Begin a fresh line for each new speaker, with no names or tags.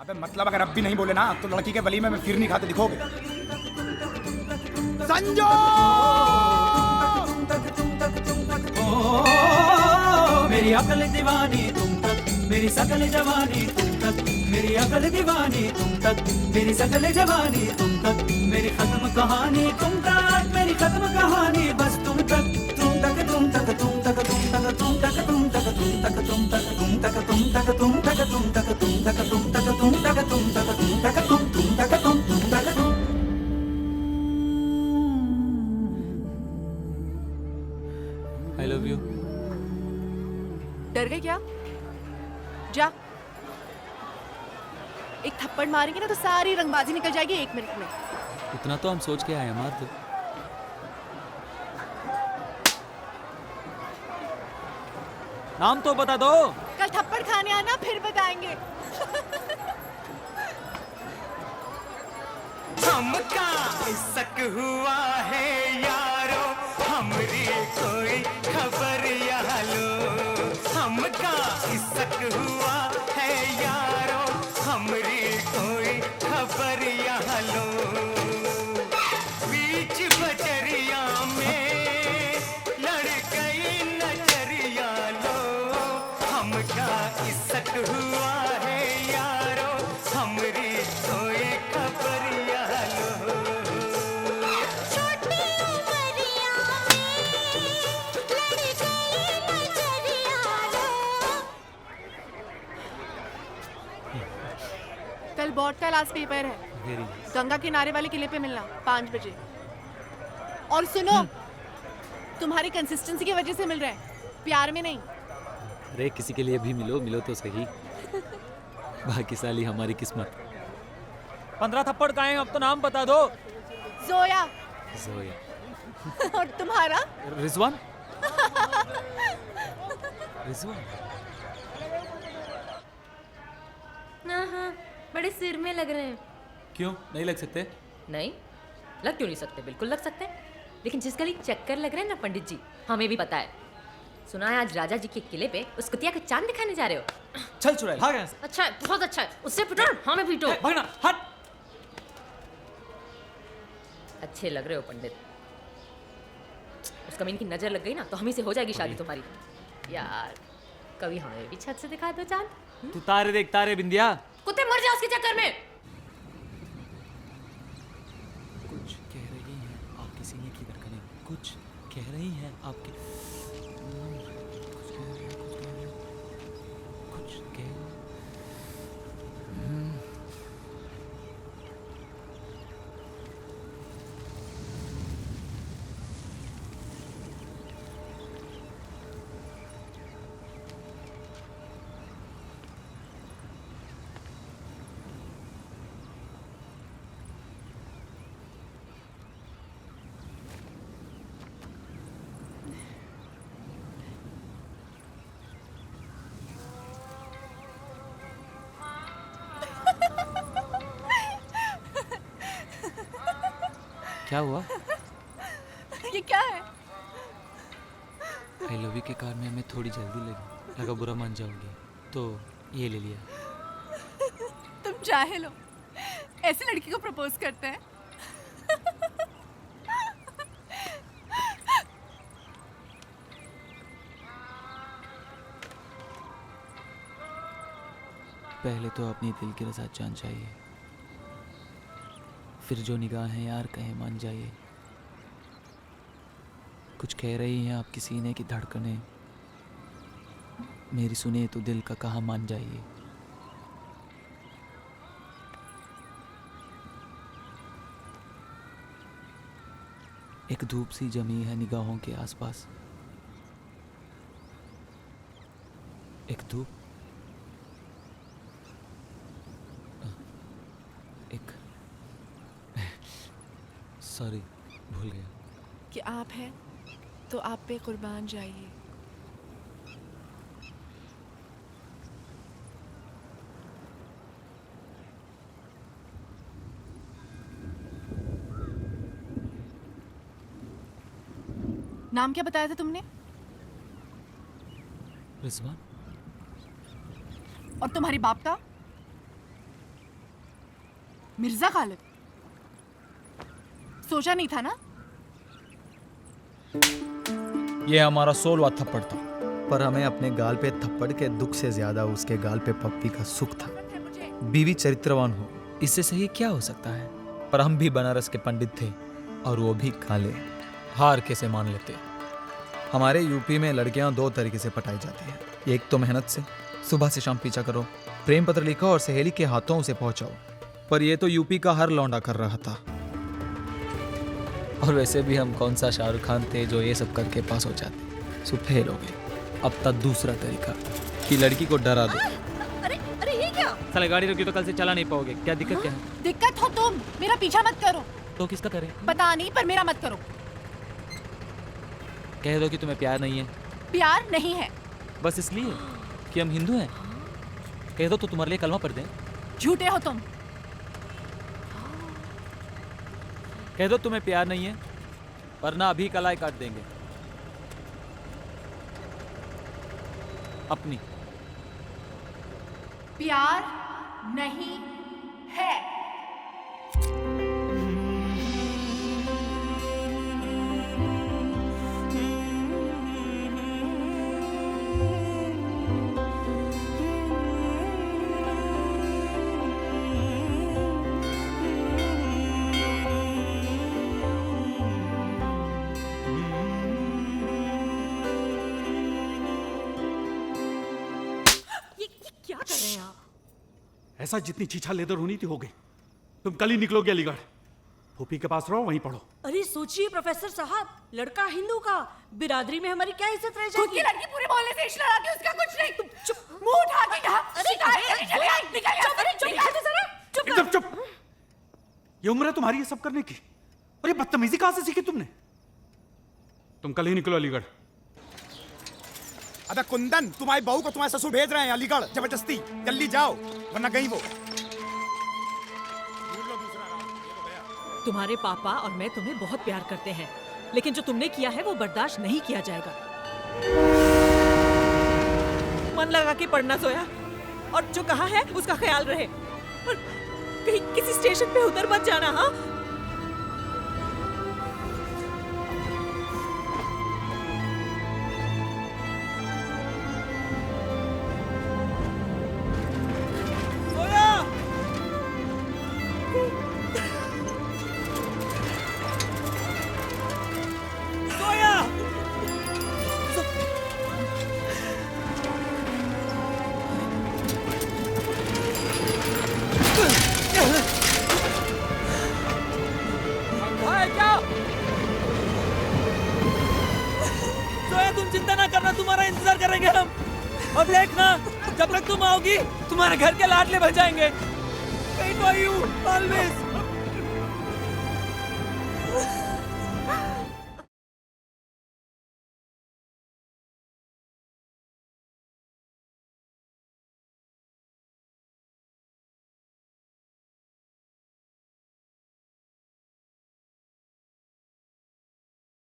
अबे मतलब अगर अब भी नहीं बोले ना तो लड़की के वली में फिर नहीं खाते दिखोगे। संजो
मेरी अकल दीवानी तुम तक, मेरी सकल जवानी तुम तक, मेरी अकल दीवानी तुम तक, मेरी सकल जवानी तुम तक, मेरी खत्म कहानी तुम तक, मेरी खत्म कहानी बस तुम तक, तुम तक तुम तक तुम तक तुम तक तुम तक तुम तक तुम तक तुम तक तुम तक तुम तक तुम तक तुम तक तुम तक तुम तक तुम तक तुम तक तुम तक तुम तक तुम तक तुम।
I love you.
डर गए क्या? जा, एक थप्पड़ मारेंगे ना तो सारी रंगबाजी निकल जाएगी 1 मिनट में।
इतना तो हम सोच के आए, मार दो। नाम तो बता दो।
कल थप्पड़ खाने आना फिर बताएंगे।
हमका इसक हुआ है यारो, हमरी कोई खबर या लो। हमका इसक हुआ है यारो, हमरी कोई खबर या लो। बीच बजरिया में लड़ गई नजरिया लो। हमका इसक हुआ है यारो, हमरी कोई खबर या लो।
छोटी उमरिया में लड़ गई नजरिया लो।
कल बोर्ड का लास्ट पेपर है,
वेरी
गंगा किनारे वाले किले पे मिलना 5 बजे। और सुनो, तुम्हारी कंसिस्टेंसी की वजह से मिल रहा है, प्यार में नहीं।
अरे किसी के लिए भी मिलो, मिलो तो सही। बाकी साली हमारी किस्मत। 15 थप्पड़ का है, अब तो नाम बता दो।
जोया।
जोया।
और तुम्हारा?
रिजवान। रिजवान।
हाँ, बड़े सिर में लग रहे हैं।
क्यों नहीं लग सकते?
नहीं, लग क्यों नहीं सकते? बिल्कुल लग सकते हैं। लेकिन जिस गली चक्कर लग रहे हैं ना पंडित जी, हमें भी पता है। सुना है आज राजा जी के किले पे उस कुतिया का चांद दिखाने जा रहे हो।
चल चुड़ैल, भाग यहाँ से।
अच्छा है, बहुत अच्छा है। उससे पिटो, हमें पीटो।
भागना, हट।
अच्छे लग रहे हो पंडित। उस कमीन की नजर लग गई ना तो हम ही से हो जाएगी शादी तुम्हारी। यार कभी हमें भी छत से दिखा दो चांद।
तू तारे देख, तारे बिंदिया।
कुत्ते मर जाओ उसके चक्कर में।
कुछ कह रही हैं आपके सीने की धड़कनें, कुछ कह रही हैं आपके, कुछ कह रही हैं, कुछ कह रही हैं, कुछ कह। क्या हुआ?
ये क्या है?
आई लव यू के कार में हमें थोड़ी जल्दी लगी, लगा बुरा मान जाओगी तो ये ले लिया।
तुम चाहे लो, ऐसे लड़की को प्रपोज करते हैं?
पहले तो अपनी दिल की रज़ा जान चाहिए, फिर जो निगाहें यार कहे मान जाइए। कुछ कह रही हैं आपकी सीने की धड़कनें, मेरी सुने तो दिल का कहा मान जाइए। एक धूप सी जमी है निगाहों के आसपास, एक धूप, एक सॉरी भूल गया
कि आप हैं तो आप पे कुर्बान जाइए। नाम क्या बताया था तुमने?
रिजवान।
और तुम्हारे बाप का? मिर्जा गालिब, सोचा नहीं था ना?
ये हमारा 16वां थप्पड़ था।
पर हमें अपने गाल पे थप्पड़ के दुख से ज्यादा उसके गाल पे पप्पी का सुख था। बीवी चरित्रवान हो,
इससे सही क्या हो सकता है?
पर हम भी बनारस के पंडित थे और वो भी काले।
हार कैसे मान लेते?
हमारे यूपी में लड़कियां 2 तरीके से पटाई जाती है। एक तो मेहनत से, सुबह से शाम पीछा करो, प्रेम पत्र लिखो और सहेली के हाथों उसे पहुंचाओ। पर ये तो यूपी का हर लौंडा कर रहा था।
और वैसे भी हम कौन सा शाहरुख खान थे जो ये सब करके पास हो जाते? सो फेल हो गए। अब तक दूसरा तरीका
कि लड़की को डरा दो।
अरे अरे ये क्या?
साले गाड़ी रोकी तो कल से चला नहीं पाओगे। क्या दिक्कत क्या है?
दिक्कत हो तुम, मेरा पीछा मत करो।
तो किसका करें?
पता नहीं, पर मेरा मत करो।
कह दो कि तुम्हें प्यार नहीं है।
प्यार नहीं है।
बस इसलिए कि हम हिंदू हैं? कह दो तो तुम्हारे लिए कलमा पढ़ दें।
झूठे हो तुम।
कह दो तुम्हें प्यार नहीं है, वरना अभी कलाई काट देंगे अपनी।
प्यार नहीं है।
क्या कर रहे हैं आप?
ऐसा जितनी छीछा लेदर होनी थी हो गई। तुम कल ही निकलोगे अलीगढ़। फूफी के पास रहो, वहीं पढ़ो।
अरे सोचिए प्रोफेसर साहब, लड़का हिंदू का, बिरादरी में हमारी क्या इज्जत रह
खुद
जाएगी?
की लड़की पूरे मोहल्ले से इश्क लड़ा के उसका कुछ नहीं। तुम चुप, मुंह उठा के कहा। शिकायत करने चले आई। निकल यहाँ से, निकल।
एकदम चुप। ये उम्र है तुम्हारी ये सब करने की, और ये बदतमीजी कहां से सीखी तुमने? तुम कल ही निकलो अलीगढ़।
अबे कुंदन, तुम्हारी बहू को तुम्हारे ससुर भेज रहे हैं अलीगढ़ जबरदस्ती। जल्दी जाओ वरना गई वो।
तुम्हारे पापा और मैं तुम्हें बहुत प्यार करते हैं, लेकिन जो तुमने किया है वो बर्दाश्त नहीं किया जाएगा। मन लगा के पढ़ना सोया, और जो कहा है उसका ख्याल रहे, और कहीं किसी स्टेशन पे उतर मत जाना। हाँ,
तुम चिंता ना करना, तुम्हारा इंतजार करेंगे हम। और देखना, जब तक तुम आओगी तुम्हारे घर के लाडले बन जाएंगे। Wait for you, always.